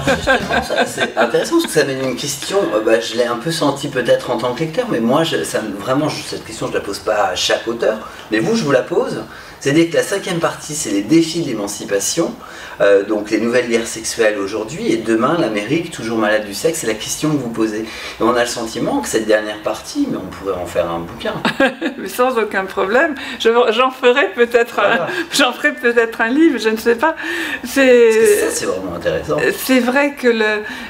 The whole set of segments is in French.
justement, c'est intéressant parce que ça mène une question, je l'ai un peu senti peut-être en tant que lecteur, mais moi, vraiment, cette question, je la pose pas à chaque auteur, mais vous, je vous la pose. C'est-à-dire que la 5e partie, c'est les défis de l'émancipation, donc les nouvelles guerres sexuelles aujourd'hui, et demain, l'Amérique, toujours malade du sexe, c'est la question que vous posez. Et on a le sentiment que cette dernière partie, mais on pourrait en faire un bouquin. Mais sans aucun problème. J'en ferai peut-être un livre, je ne sais pas. Parce que ça, c'est vraiment intéressant. C'est vrai que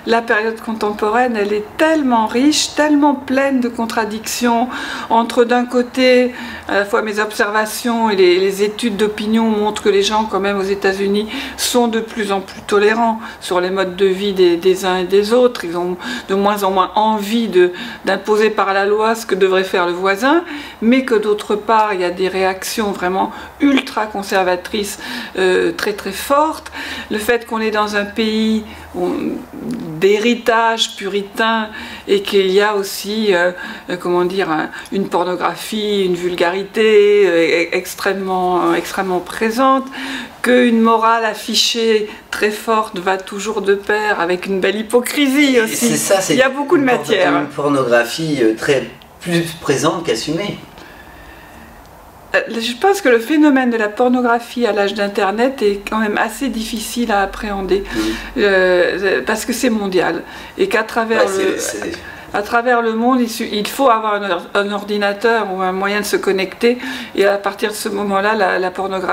la période contemporaine, elle est tellement riche, tellement pleine de contradictions entre d'un côté, à la fois mes observations et les études d'opinion montrent que les gens, quand même, aux États-Unis, sont de plus en plus tolérants sur les modes de vie des uns et des autres. Ils ont de moins en moins envie d'imposer par la loi ce que devrait faire le voisin, mais que d'autre part, il y a des réactions vraiment ultra conservatrices, très très fortes. Le fait qu'on est dans un pays d'héritage puritain et qu'il y a aussi, comment dire, une pornographie, une vulgarité extrêmement présente, qu'une morale affichée très forte va toujours de pair avec une belle hypocrisie aussi. Ça, il y a beaucoup de matière. Une pornographie plus présente qu'assumée. Je pense que le phénomène de la pornographie à l'âge d'Internet est quand même assez difficile à appréhender, parce que c'est mondial, et qu'à travers à travers le monde, il faut avoir un ordinateur ou un moyen de se connecter, et à partir de ce moment-là,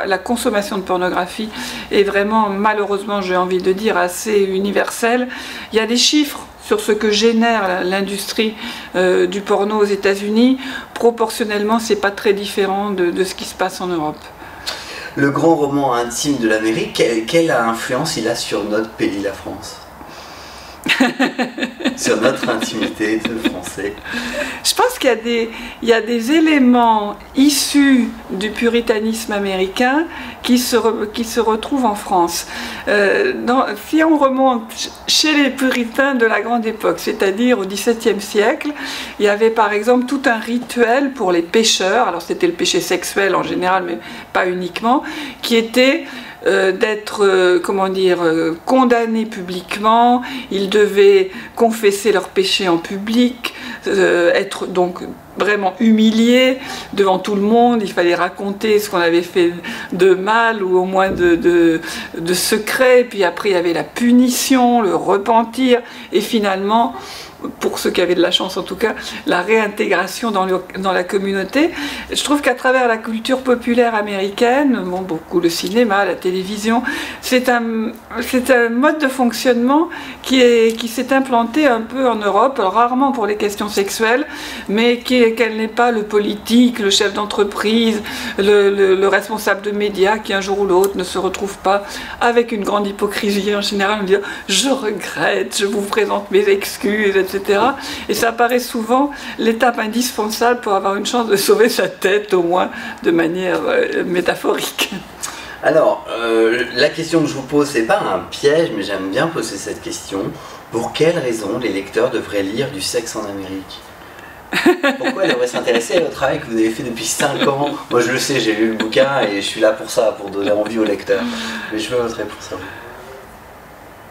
la consommation de pornographie est vraiment, malheureusement, j'ai envie de dire, assez universelle. Il y a des chiffres sur ce que génère l'industrie du porno aux États-Unis. Proportionnellement, c'est pas très différent de ce qui se passe en Europe. Le grand roman intime de l'Amérique, quelle influence il a sur notre pays, la France? Sur notre intimité de français. Je pense qu'il y a des éléments issus du puritanisme américain qui se retrouvent en France. Si on remonte chez les puritains de la grande époque, c'est-à-dire au XVIIe siècle, il y avait par exemple tout un rituel pour les pécheurs, alors c'était le péché sexuel en général, mais pas uniquement, qui était d'être, comment dire, condamnés publiquement. Ils devaient confesser leurs péchés en public, être donc vraiment humiliés devant tout le monde. Il fallait raconter ce qu'on avait fait de mal ou au moins de secret. Puis après, il y avait la punition, le repentir, et finalement, pour ceux qui avaient de la chance en tout cas, la réintégration dans la communauté. Je trouve qu'à travers la culture populaire américaine, bon, beaucoup le cinéma, la télévision, c'est un mode de fonctionnement qui s'est implanté un peu en Europe, alors rarement pour les questions sexuelles, mais qu'elle n'est pas le politique, le chef d'entreprise, le responsable de médias qui un jour ou l'autre ne se retrouve pas avec une grande hypocrisie en général, me dire « je regrette, je vous présente mes excuses », etc. Et ça paraît souvent l'étape indispensable pour avoir une chance de sauver sa tête, au moins de manière métaphorique. Alors, la question que je vous pose, c'est pas un piège, mais j'aime bien poser cette question. Pour quelles raisons les lecteurs devraient lire du sexe en Amérique? Pourquoi ils devraient s'intéresser à votre travail que vous avez fait depuis 5 ans? Moi je le sais, j'ai lu le bouquin et je suis là pour ça, pour donner envie aux lecteurs. Mais je veux votre réponse à vous.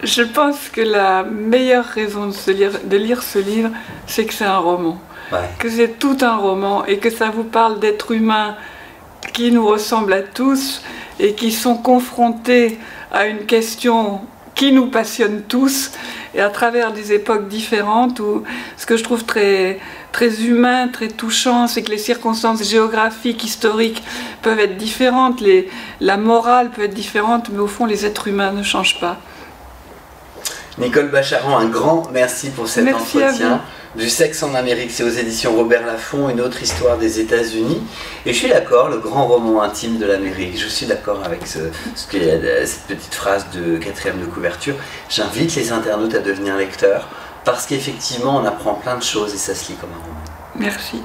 Je pense que la meilleure raison de lire ce livre, c'est que c'est un roman. Ouais. Que c'est tout un roman et que ça vous parle d'êtres humains qui nous ressemblent à tous et qui sont confrontés à une question qui nous passionne tous, et à travers des époques différentes, où ce que je trouve très humain, très touchant, c'est que les circonstances géographiques, historiques peuvent être différentes, la morale peut être différente, mais au fond les êtres humains ne changent pas. Nicole Bacharan, un grand merci pour cet entretien. Du sexe en Amérique, c'est aux éditions Robert Laffont, une autre histoire des États-Unis. Et je suis d'accord, le grand roman intime de l'Amérique. Je suis d'accord avec cette petite phrase de 4e de couverture. J'invite les internautes à devenir lecteurs, parce qu'effectivement, on apprend plein de choses et ça se lit comme un roman. Merci.